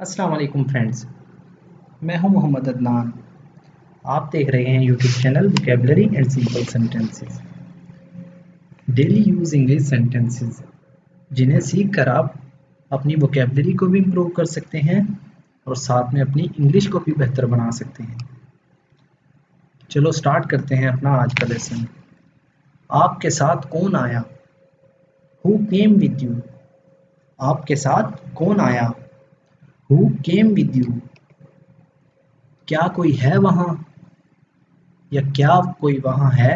अस्सलाम वालेकुम फ्रेंड्स, मैं हूं मोहम्मद अदनान। आप देख रहे हैं YouTube channel vocabulary and simple sentences. Daily use English sentences जिन्हें सीख कर आप अपनी वोकैबुलरी को भी इम्प्रूव कर सकते हैं और साथ में अपनी इंग्लिश को भी बेहतर बना सकते हैं। चलो स्टार्ट करते हैं अपना आज का लेसन। आपके साथ कौन आया? Who came with you? आपके साथ कौन आया? Who came with you? क्या कोई है वहां? या क्या कोई वहां है?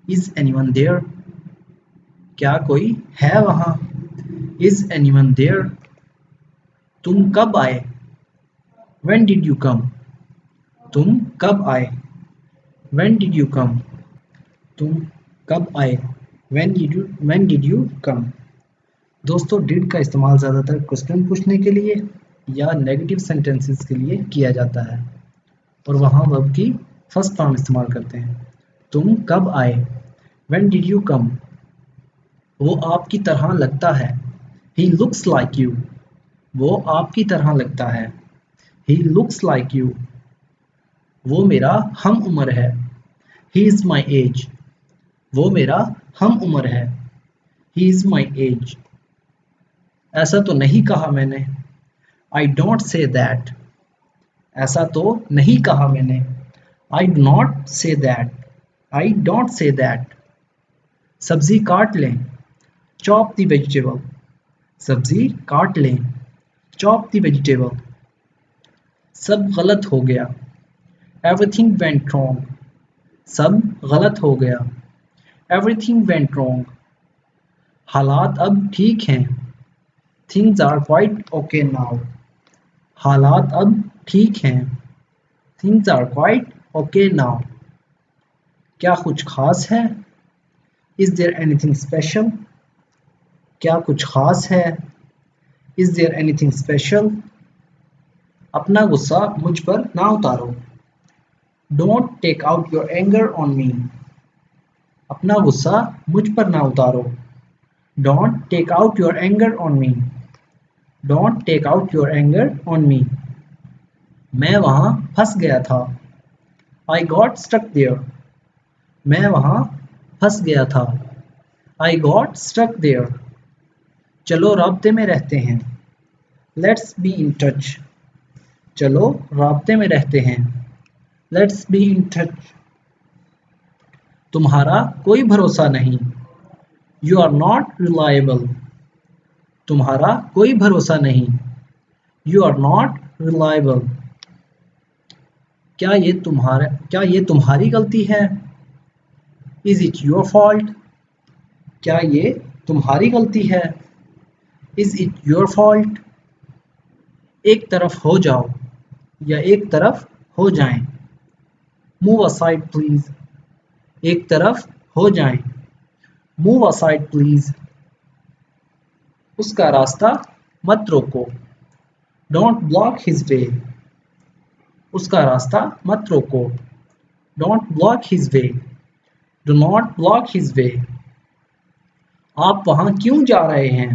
Is anyone there? क्या कोई है वहां? Is anyone there? तुम कब आए? When did you come? तुम कब आए? When did you come? तुम कब आए? When did you come? दोस्तों, डिड का इस्तेमाल ज़्यादातर क्वेश्चन पूछने के लिए या नेगेटिव सेंटेंसेस के लिए किया जाता है और वहाँ वर्ब की फर्स्ट फॉर्म इस्तेमाल करते हैं। तुम कब आए? व्हेन डिड यू कम? वो आपकी तरह लगता है। He looks like you. वो आपकी तरह लगता है। He looks like you. वो मेरा हम उम्र है। He is my age. वो मेरा हम उम्र है। He is my age. ऐसा तो नहीं कहा मैंने। I don't say that. ऐसा तो नहीं कहा मैंने। I do not say that. I don't say that. सब्जी काट लें। Chop the vegetable. सब्जी काट लें। Chop the vegetable. सब गलत हो गया। Everything went wrong. सब गलत हो गया। Everything went wrong. हालात अब ठीक हैं। Things are quite okay now. हालात अब ठीक हैं। Things are quite okay now. क्या कुछ खास है? Is there anything special? क्या कुछ खास है? Is there anything special? अपना गुस्सा मुझ पर ना उतारो। Don't take out your anger on me. अपना गुस्सा मुझ पर ना उतारो। Don't take out your anger on me. Don't take out your anger on me. मैं वहाँ फंस गया था। I got stuck there. मैं वहाँ फंस गया था। I got stuck there. चलो राब्ते में रहते हैं। Let's be in touch. चलो राब्ते में रहते हैं। Let's be in touch. तुम्हारा कोई भरोसा नहीं। You are not reliable. तुम्हारा कोई भरोसा नहीं। You are not reliable. क्या ये तुम्हारी गलती है? Is it your fault? क्या ये तुम्हारी गलती है? Is it your fault? एक तरफ हो जाओ या एक तरफ हो जाएं। Move aside please. एक तरफ हो जाएं। Move aside please. उसका रास्ता मत रोको। Don't block his way. उसका रास्ता मत रोको। Don't block his way. Do not block his way. आप वहां क्यों जा रहे हैं?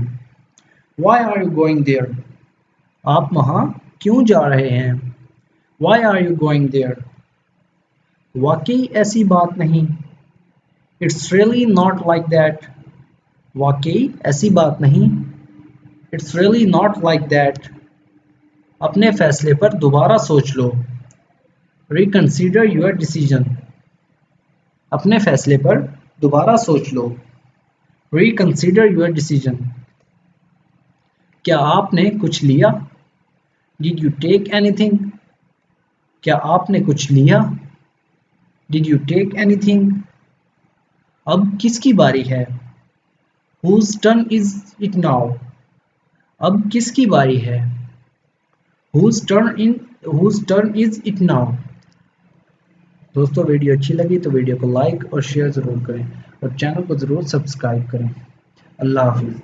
Why are you going there? आप वहां क्यों जा रहे हैं? Why are you going there? वाकई ऐसी बात नहीं। It's really not like that. वाकई ऐसी बात नहीं। It's really not like that. अपने फैसले पर दोबारा सोच लो। Reconsider your decision. अपने फैसले पर दोबारा सोच लो। Reconsider your decision. क्या आपने कुछ लिया? Did you take anything? क्या आपने कुछ लिया? Did you take anything? अब किसकी बारी है? Whose turn is it now? अब किसकी बारी है? Whose turn is it now? दोस्तों, वीडियो अच्छी लगी तो वीडियो को लाइक और शेयर ज़रूर करें और चैनल को ज़रूर सब्सक्राइब करें। अल्लाह हाफिज़।